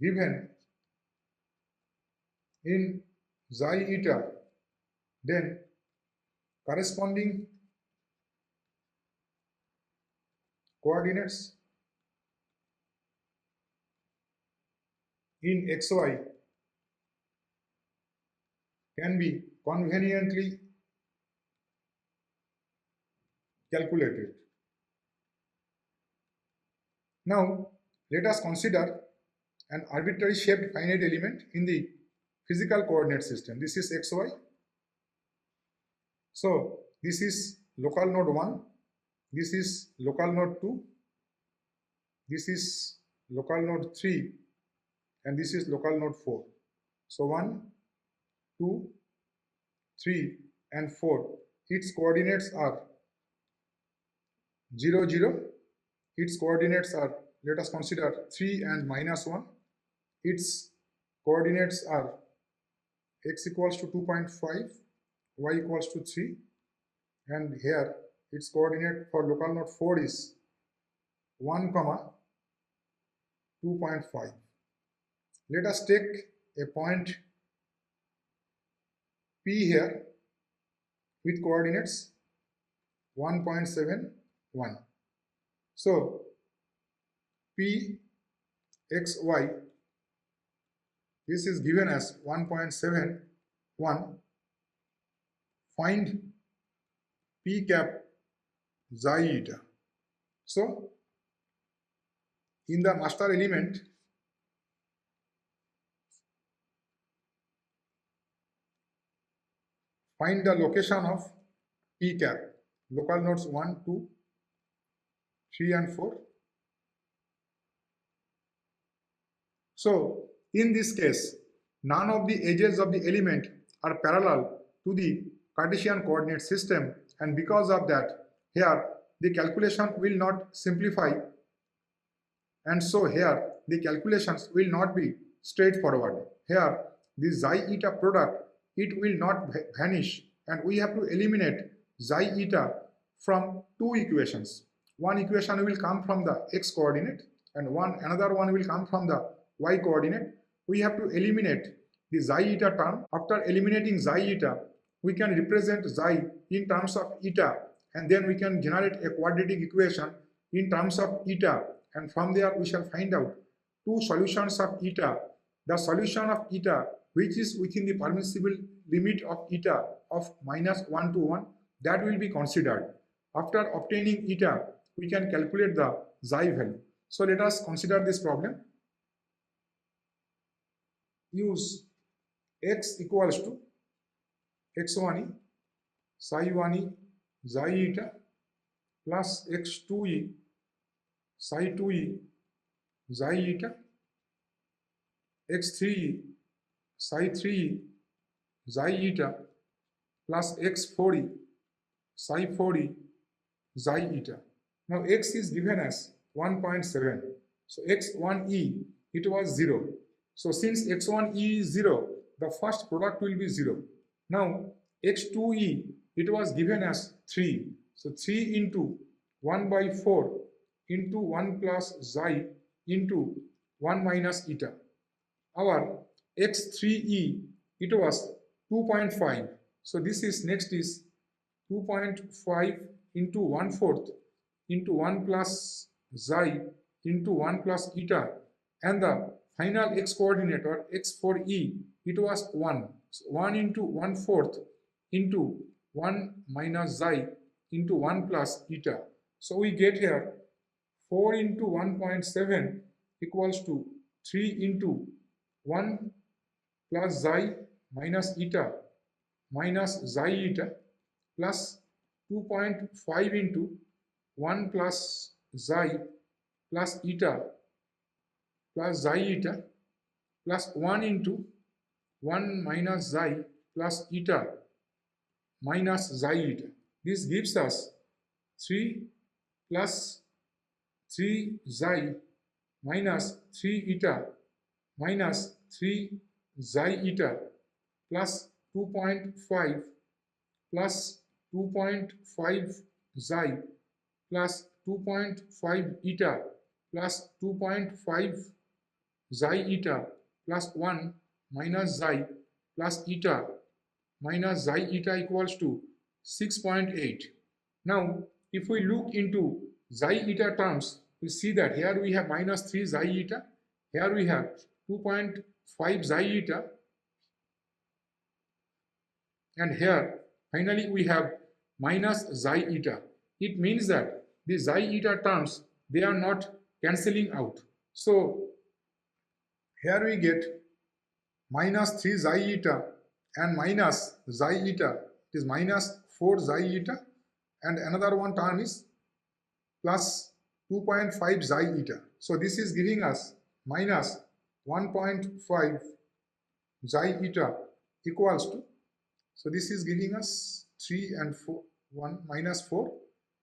Speaker 1: given in xi eta, then corresponding coordinates in xy can be conveniently calculated. Now let us consider an arbitrary shaped finite element in the physical coordinate system. This is xy. So this is local node 1, this is local node 2, this is local node 3, and this is local node 4. So 1, 2, 3, and 4. Its coordinates are 0, 0. Its coordinates are, let us consider 3 and minus 1. Its coordinates are x equals to 2.5, y equals to 3, and here its coordinate for local node 4 is 1, 2.5. Let us take a point P here with coordinates 1.71. So P xy, this is given as 1.71. Find p cap xi eta. So in the master element, find the location of p cap, local nodes 1, 2, 3 and 4. So in this case, none of the edges of the element are parallel to the Cartesian coordinate system, and because of that, here the calculation will not simplify, and so here the calculations will not be straightforward. Here the xi eta product, it will not vanish, and we have to eliminate xi eta from two equations. One equation will come from the x coordinate and another one will come from the y coordinate. We have to eliminate the xi eta term. After eliminating xi eta, we can represent xi in terms of eta, and then we can generate a quadratic equation in terms of eta, and from there we shall find out two solutions of eta. The solution of eta, which is within the permissible limit of eta of -1 to 1, that will be considered. After obtaining eta, we can calculate the xi value. So let us consider this problem. Use x equals to x1e psi 1e xi eta plus x2e psi 2e xi eta, x3e psi 3e xi eta plus x4e psi 4e xi eta. Now x is given as 1.7. So x1e, it was 0. So since x1e is 0, the first product will be 0. Now x2e, it was given as 3. So 3 into 1 by 4 into 1 plus xi into 1 minus eta. Our x3e, it was 2.5. So this is next is 2.5 into 1/4 into 1 plus xi into 1 plus eta, and the final x coordinate or x4e, it was 1. So 1 into 1/4 into 1 minus xi into 1 plus eta. So we get here 4 into 1.7 equals to 3 into 1 plus xi minus eta minus xi eta plus 2.5 into 1 plus xi plus eta plus xi eta plus 1 into 1 minus xi plus eta minus xi eta. This gives us 3 plus 3 xi minus 3 eta minus 3 xi eta plus 2.5 plus 2.5 xi plus 2.5 eta plus 2.5 xi eta plus 1 minus xi plus eta minus xi eta equals to 6.8. Now if we look into xi eta terms, we see that here we have minus 3 xi eta, here we have 2.5 xi eta, and here finally we have minus xi eta. It means that the xi eta terms, they are not cancelling out. So here we get minus 3 xi eta and minus xi eta, it is minus 4 xi eta, and another one term is plus 2.5 xi eta. So this is giving us minus 1.5 xi eta equals to, so this is giving us 3 and 4, 1 minus 4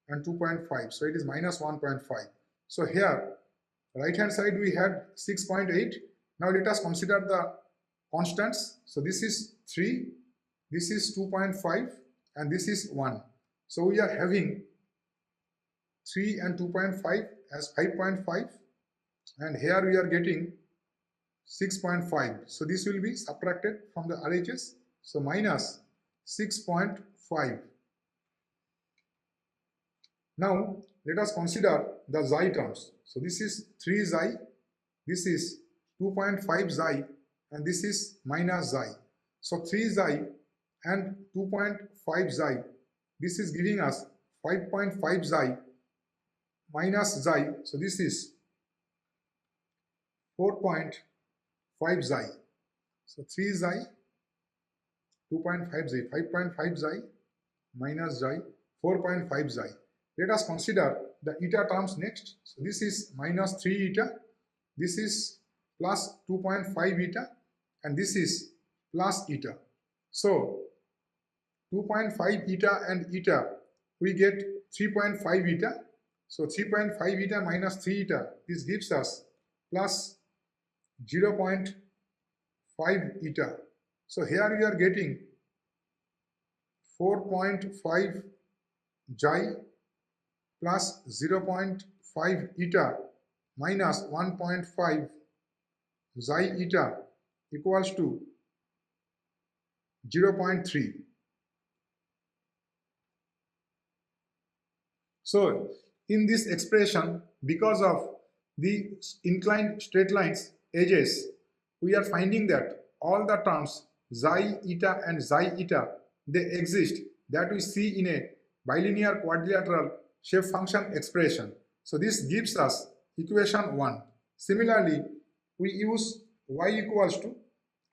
Speaker 1: and 2.5. So it is minus 1.5. So here right hand side we had 6.8. Now let us consider the constants. So this is 3, this is 2.5, and this is 1. So we are having 3 and 2.5 as 5.5, and here we are getting 6.5. So this will be subtracted from the RHS. So minus 6.5. Now let us consider the xi terms. So this is 3 xi, this is 2.5 xi, and this is minus xi. So 3 xi and 2.5 xi, This is giving us 5.5 xi minus xi. So this is 4.5 xi. So 3 xi, 2.5 xi, 5.5 xi minus xi, 4.5 xi. Let us consider the eta terms next. So this is minus 3 eta, this is plus 2.5 eta, and this is plus eta. So 2.5 eta and eta, we get 3.5 eta. So 3.5 eta minus 3 eta, this gives us plus 0.5 eta. So here we are getting 4.5 xi plus 0.5 eta minus 1.5 xi eta equals to 0.3. So in this expression, because of the inclined straight lines edges, we are finding that all the terms xi eta and xi eta, they exist, that we see in a bilinear quadrilateral shape function expression. So this gives us equation 1. Similarly, we use y equals to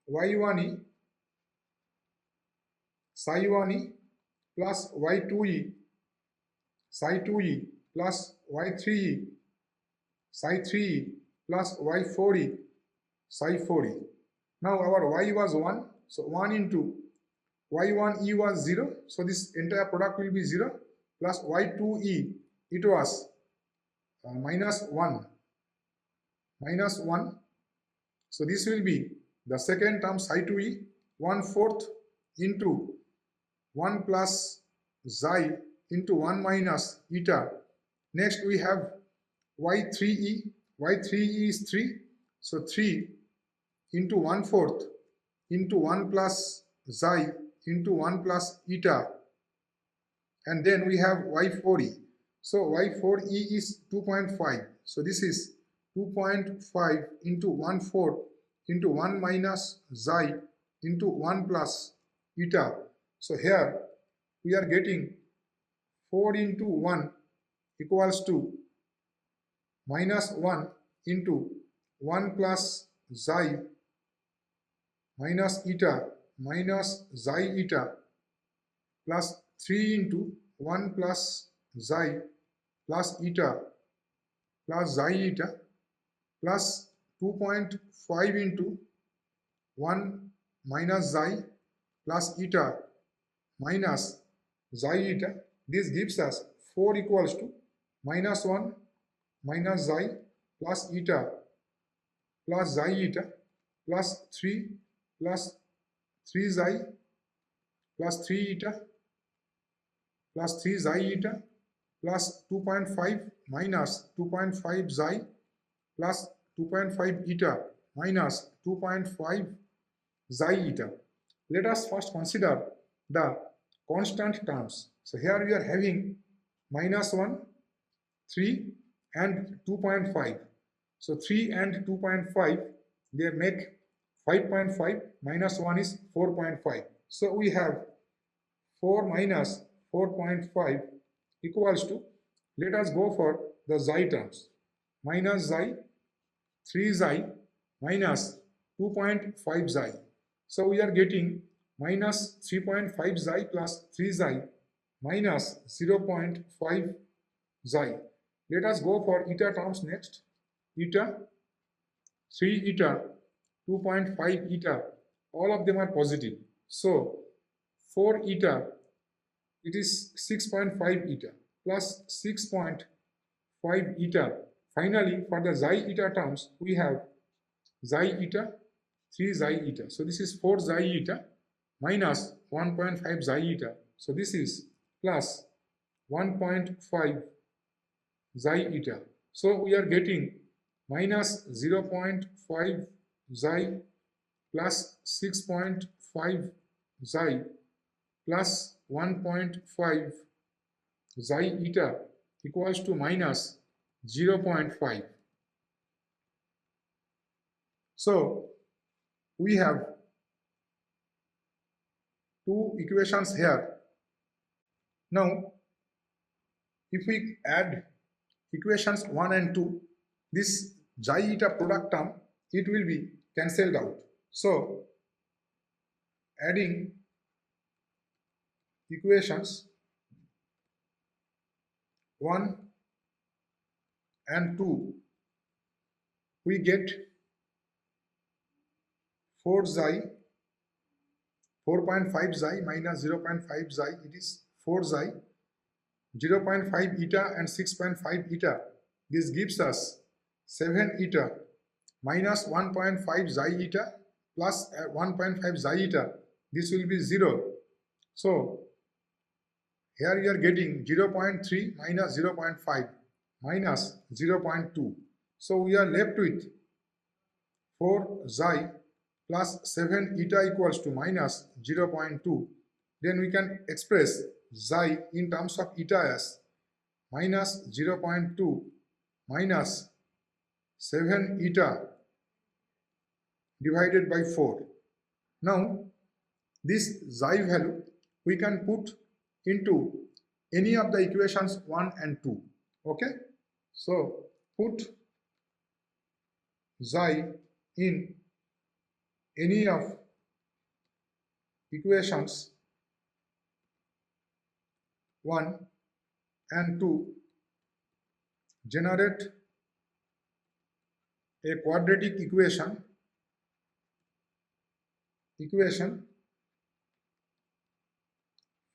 Speaker 1: y1e psi 1e plus y2e psi 2e plus y3e psi 3e plus y4e psi 4e. Now our y was 1, so 1 into y1e was 0, so this entire product will be 0, plus y2e, it was minus 1, so this will be the second term psi 2e, 1/4 into 1 plus xi into 1 minus eta. Next we have y3e, y3e is 3, so 3 into 1/4 into 1 plus xi into 1 plus eta, and then we have y4e. So y4e is 2.5, so this is 2.5 into 1/4 into 1 minus xi into 1 plus eta. So here we are getting 4 into 1 equals to minus 1 into 1 plus xi minus eta minus xi eta plus 3 into 1 plus xi plus eta plus xi eta plus 2.5 into 1 minus xi plus eta minus xi eta. This gives us 4 equals to minus 1 minus xi plus eta plus xi eta plus 3 plus 3 xi plus 3 eta plus 3 xi eta plus 2.5 minus 2.5 xi plus 2.5 eta minus 2.5 xi eta. Let us first consider the constant terms. So here we are having minus 1, 3 and 2.5. So 3 and 2.5, they make 5.5, minus 1 is 4.5. So we have 4 minus 4.5 equals to, let us go for the xi terms, minus xi, 3 xi minus 2.5 xi. So we are getting minus 3.5 xi plus 3 xi minus 0.5 xi. Let us go for eta terms next. Eta, 3 eta, 2.5 eta, all of them are positive. So 4 eta, it is 6.5 eta plus 6.5 eta. Finally, for the xi eta terms, we have xi eta, 3 xi eta. So this is 4 xi eta minus 1.5 xi eta. So this is plus 1.5 xi eta. So we are getting minus 0.5 xi plus 6.5 xi plus 1.5 xi eta equals to minus 0.5. So we have two equations here. Now, if we add equations 1 and 2, this xi eta product term, it will be cancelled out. So, adding equations 1 and 2, we get 4 xi, 4.5 xi minus 0.5 xi, it is 4 xi, 0.5 eta and 6.5 eta. This gives us 7 eta minus 1.5 xi eta plus 1.5 xi eta. This will be 0. So, here we are getting 0.3 minus 0.5 minus 0.2. So, we are left with 4 xi plus 7 eta equals to minus 0.2. Then we can express xi in terms of eta as minus 0.2 minus 7 eta divided by 4. Now, this xi value we can put into any of the equations 1 and 2. Okay? So, put xi in any of equations 1 and 2, generate a quadratic equation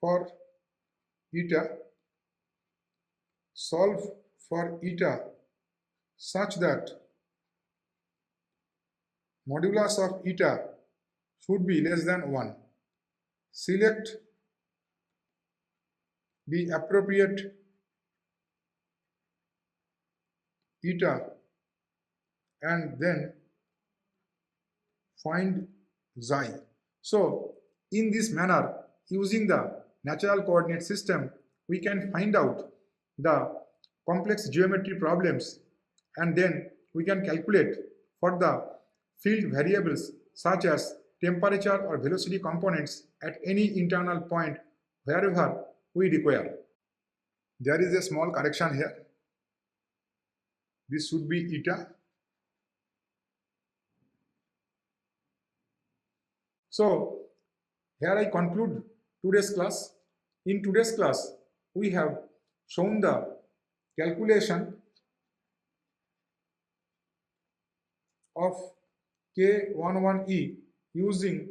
Speaker 1: for eta, solve for eta such that modulus of eta should be less than 1. Select the appropriate eta and then find xi. So, in this manner, using the natural coordinate system, we can find out the complex geometry problems, and then we can calculate for the field variables such as temperature or velocity components at any internal point wherever we require. There is a small correction here. This should be eta. So, here I conclude today's class. In today's class, we have shown the calculation of K11E using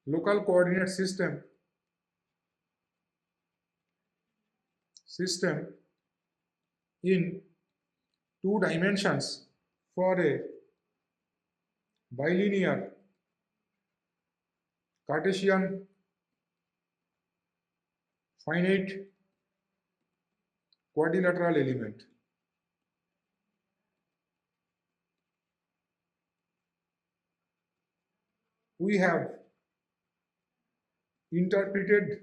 Speaker 1: local coordinate system in 2 dimensions for a bilinear Cartesian finite quadrilateral element. We have interpreted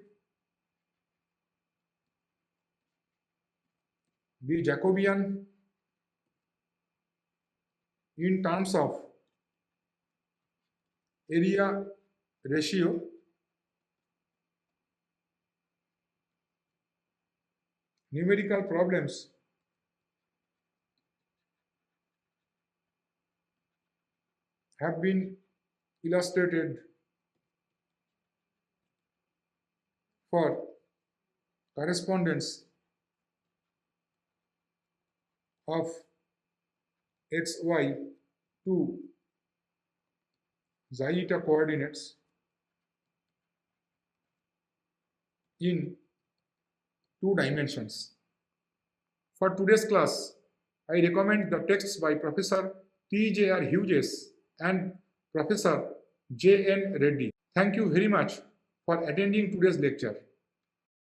Speaker 1: the Jacobian in terms of area ratio, numerical problems have been illustrated for correspondence of xy to xi eta coordinates in 2 dimensions. For today's class, I recommend the texts by Professor T.J.R. Hughes and Professor J.N. Reddy. Thank you very much for attending today's lecture.